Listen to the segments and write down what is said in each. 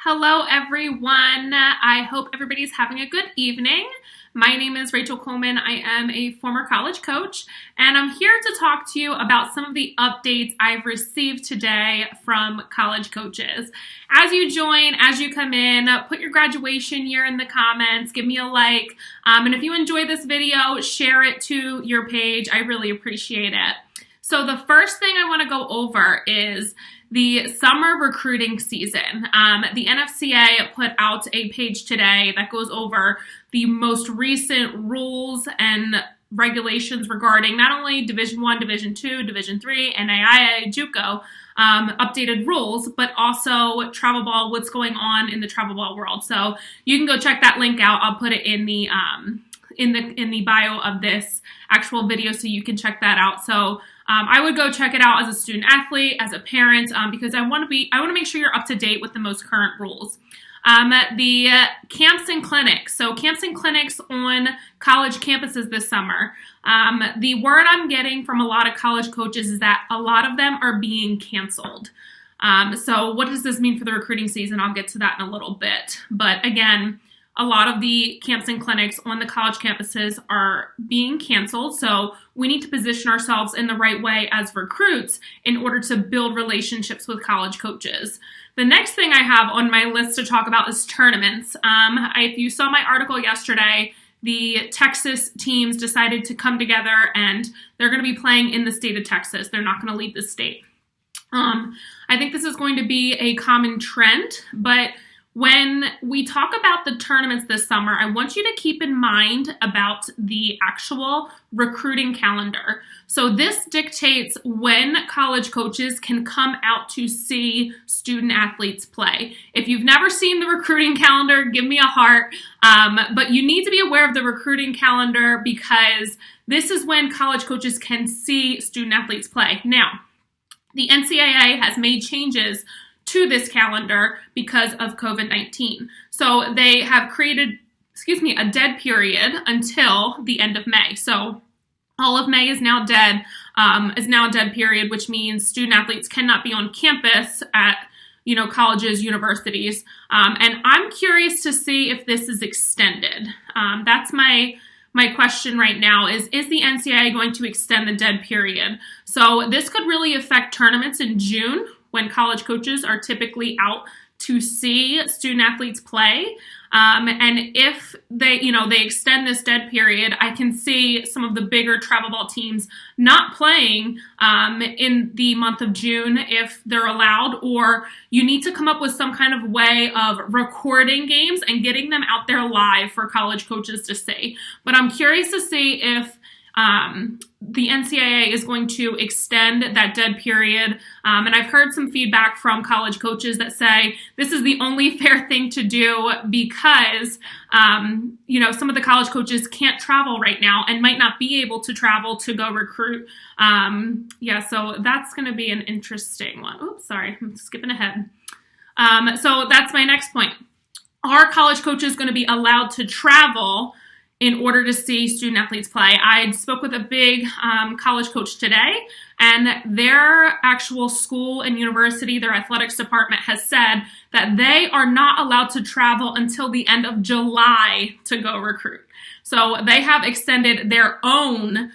Hello, everyone. I hope everybody's having a good evening. My name is Rachel Coleman. I am a former college coach, and I'm here to talk to you about some of the updates I've received today from college coaches. As you join, as you come in, put your graduation year in the comments, give me a like, and if you enjoy this video, share it to your page. I really appreciate it. So the first thing I want to go over is the summer recruiting season. The NFCA put out a page today that goes over the most recent rules and regulations regarding not only Division I, Division II, Division III, NAIA, JUCO, updated rules, but also travel ball, what's going on in the travel ball world. So you can go check that link out. I'll put it in the bio of this actual video so you can check that out. So I would go check it out as a student athlete, as a parent, because I want to make sure you're up to date with the most current rules. The camps and clinics. So camps and clinics on college campuses this summer. The word I'm getting from a lot of college coaches is that a lot of them are being canceled. So what does this mean for the recruiting season? I'll get to that in a little bit. But again, a lot of the camps and clinics on the college campuses are being canceled, so we need to position ourselves in the right way as recruits in order to build relationships with college coaches. The next thing I have on my list to talk about is tournaments. If you saw my article yesterday, the Texas teams decided to come together and they're going to be playing in the state of Texas. They're not going to leave the state. I think this is going to be a common trend, but when we talk about the tournaments this summer, I want you to keep in mind about the actual recruiting calendar. So this dictates when college coaches can come out to see student athletes play. If you've never seen the recruiting calendar, give me a heart. But you need to be aware of the recruiting calendar because this is when college coaches can see student athletes play. Now, the NCAA has made changes to this calendar because of COVID-19. So they have created, a dead period until the end of May. So all of May is now dead, a dead period, which means student athletes cannot be on campus at, colleges, universities. And I'm curious to see if this is extended. That's my question right now is the NCAA going to extend the dead period? So this could really affect tournaments in June, when college coaches are typically out to see student athletes play. And if they extend this dead period, I can see some of the bigger travel ball teams not playing in the month of June if they're allowed, or you need to come up with some kind of way of recording games and getting them out there live for college coaches to see. But I'm curious to see if the NCAA is going to extend that dead period. And I've heard some feedback from college coaches that say this is the only fair thing to do because, some of the college coaches can't travel right now and might not be able to travel to go recruit. So that's going to be an interesting one. Oops, sorry, I'm skipping ahead. So that's my next point. Are college coaches going to be allowed to travel in order to see student athletes play? I spoke with a big college coach today, and their actual school and university, their athletics department has said that they are not allowed to travel until the end of July to go recruit. So they have extended their own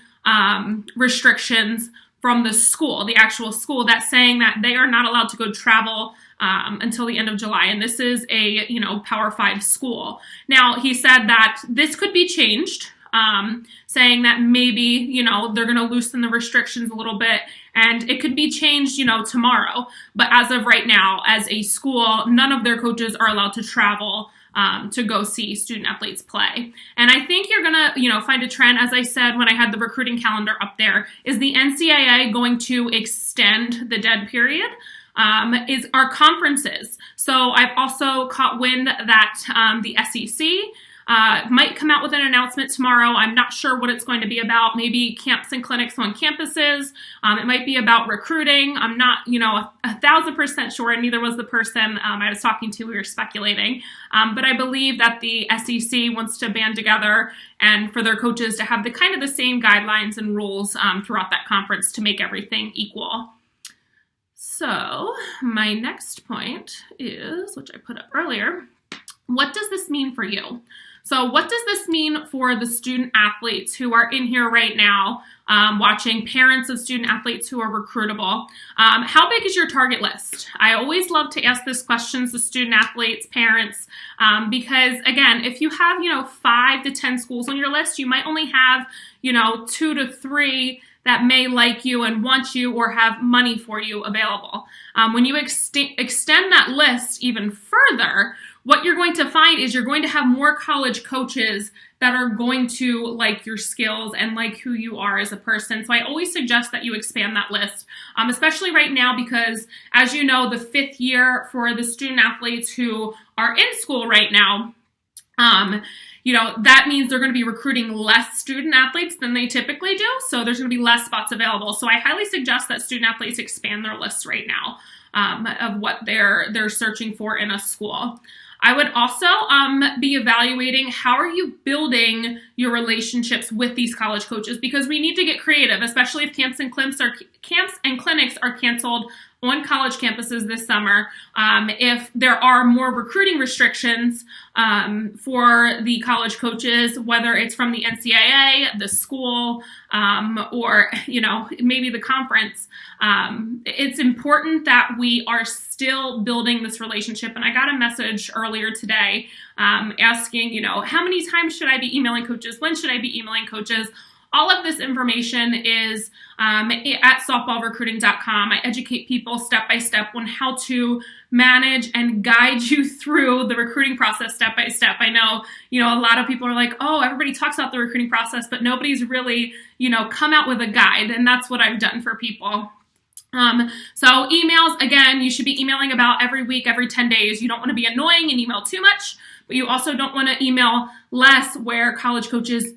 restrictions from the school, the actual school, that's saying that they are not allowed to go travel until the end of July. And this is a, Power 5 school. Now, he said that this could be changed, saying that maybe, they're going to loosen the restrictions a little bit and it could be changed, tomorrow. But as of right now, as a school, none of their coaches are allowed to travel to go see student athletes play. And I think you're going to, find a trend, as I said when I had the recruiting calendar up there, is the NCAA going to extend the dead period? Is our conferences. So I've also caught wind that the SEC might come out with an announcement tomorrow. I'm not sure what it's going to be about. Maybe camps and clinics on campuses. It might be about recruiting. I'm not, 1,000% sure, and neither was the person I was talking to. We were speculating. But I believe that the SEC wants to band together and for their coaches to have the same guidelines and rules throughout that conference to make everything equal. So my next point is, which I put up earlier, what does this mean for you? So what does this mean for the student athletes who are in here right now, watching, parents of student athletes who are recruitable? How big is your target list? I always love to ask this question to student athletes, parents, because again, if you have, 5 to 10 schools on your list, you might only have, 2 to 3 that may like you and want you or have money for you available. When you extend that list even further, what you're going to find is you're going to have more college coaches that are going to like your skills and like who you are as a person. So I always suggest that you expand that list, especially right now, because as you know, the 5th year for the student athletes who are in school right now, that means they're going to be recruiting less student athletes than they typically do. So there's going to be less spots available. So I highly suggest that student athletes expand their lists right now of what they're searching for in a school. I would also be evaluating how are you building your relationships with these college coaches, because we need to get creative, especially if camps and clinics are canceled on college campuses this summer. If there are more recruiting restrictions for the college coaches, whether it's from the NCAA, the school, or maybe the conference, it's important that we are still building this relationship. And I got a message earlier today asking, how many times should I be emailing coaches? When should I be emailing coaches? All of this information is at softballrecruiting.com. I educate people step by step on how to manage and guide you through the recruiting process step by step. I know, a lot of people are like, oh, everybody talks about the recruiting process, but nobody's really, come out with a guide. And that's what I've done for people. So emails, again, you should be emailing about every week, every 10 days. You don't want to be annoying and email too much, but you also don't want to email less where college coaches,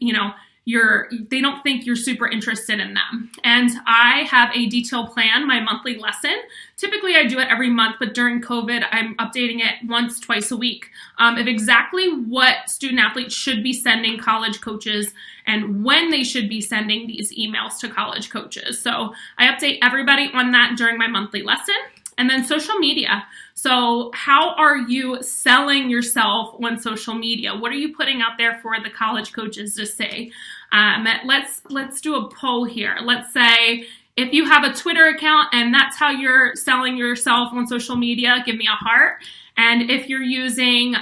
they don't think you're super interested in them. And I have a detailed plan, my monthly lesson. Typically I do it every month, but during COVID, I'm updating it once, twice a week of exactly what student athletes should be sending college coaches and when they should be sending these emails to college coaches. So I update everybody on that during my monthly lesson. And then social media. So how are you selling yourself on social media? What are you putting out there for the college coaches to see? Let's do a poll here. Let's say if you have a Twitter account and that's how you're selling yourself on social media, give me a heart. And if you're using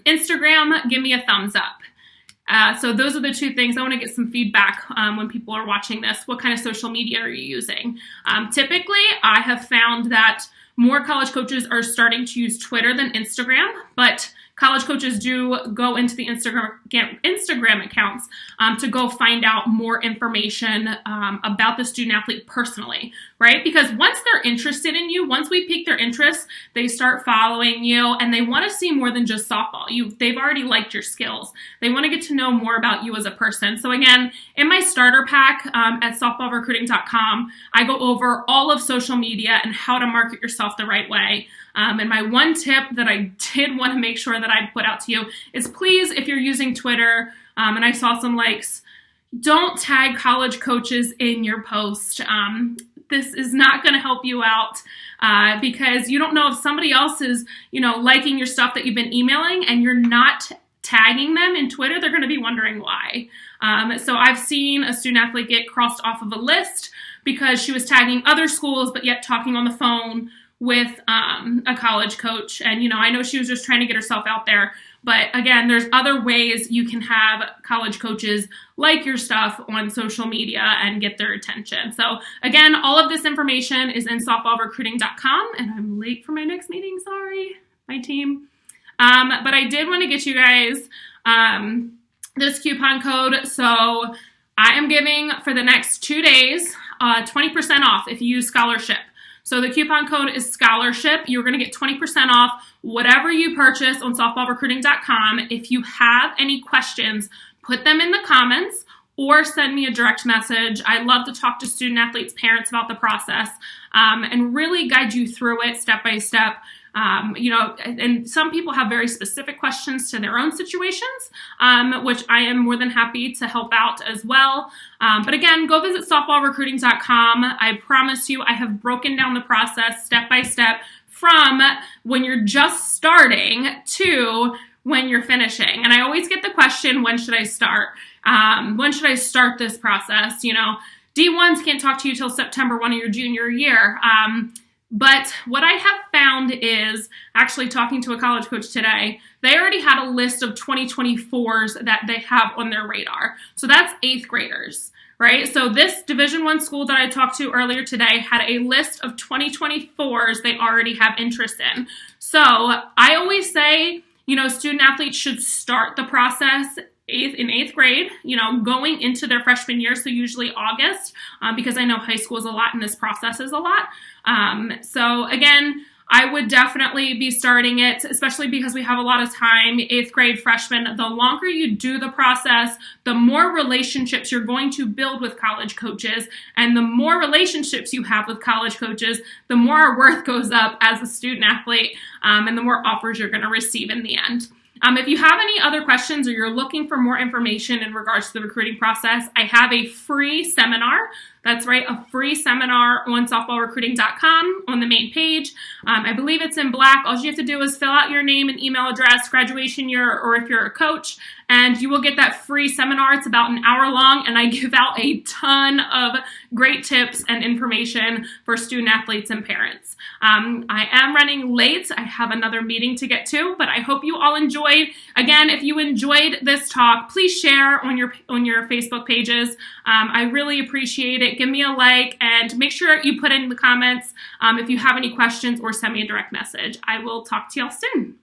Instagram, give me a thumbs up. So those are the 2 things. I want to get some feedback when people are watching this. What kind of social media are you using? Typically, I have found that more college coaches are starting to use Twitter than Instagram, but college coaches do go into the Instagram accounts to go find out more information about the student athlete personally, right? Because once they're interested in you, once we pique their interest, they start following you and they want to see more than just softball. They've already liked your skills. They want to get to know more about you as a person. So again, in my starter pack at softballrecruiting.com, I go over all of social media and how to market yourself the right way. And my one tip that I did want to make sure that I put out to you is please, if you're using Twitter, and I saw some likes, don't tag college coaches in your post. This is not going to help you out because you don't know if somebody else is, liking your stuff that you've been emailing and you're not tagging them in Twitter. They're going to be wondering why. So I've seen a student athlete get crossed off of a list because she was tagging other schools, but yet talking on the phone with a college coach. And, I know she was just trying to get herself out there. But again, there's other ways you can have college coaches like your stuff on social media and get their attention. So again, all of this information is in softballrecruiting.com. And I'm late for my next meeting. Sorry, my team. But I did want to get you guys this coupon code. So I am giving for the next 2 days 20% off if you use scholarship. So the coupon code is scholarship. You're going to get 20% off whatever you purchase on softballrecruiting.com. If you have any questions, put them in the comments or send me a direct message. I love to talk to student athletes, parents about the process and really guide you through it step by step. And some people have very specific questions to their own situations, which I am more than happy to help out as well. But again, go visit softballrecruiting.com. I promise you, I have broken down the process step by step from when you're just starting to when you're finishing. And I always get the question, when should I start? When should I start this process? D1s can't talk to you till September 1 of your junior year. But what I have found is, actually talking to a college coach today, they already had a list of 2024s that they have on their radar. So that's 8th graders, right? So this Division I school that I talked to earlier today had a list of 2024s they already have interest in. So I always say, student athletes should start the process in 8th grade, going into their freshman year, so usually August, because I know high school is a lot and this process is a lot. So again, I would definitely be starting it, especially because we have a lot of time, 8th grade freshmen. The longer you do the process, the more relationships you're going to build with college coaches, and the more relationships you have with college coaches, the more our worth goes up as a student athlete, and the more offers you're going to receive in the end. If you have any other questions or you're looking for more information in regards to the recruiting process, I have a free seminar. That's right, a free seminar on softballrecruiting.com on the main page. I believe it's in black. All you have to do is fill out your name and email address, graduation year, or if you're a coach, and you will get that free seminar. It's about an hour long, and I give out a ton of great tips and information for student athletes and parents. I am running late. I have another meeting to get to, but I hope you all enjoyed. Again, if you enjoyed this talk, please share on your Facebook pages. I really appreciate it. Give me a like and make sure you put in the comments if you have any questions or send me a direct message. I will talk to y'all soon.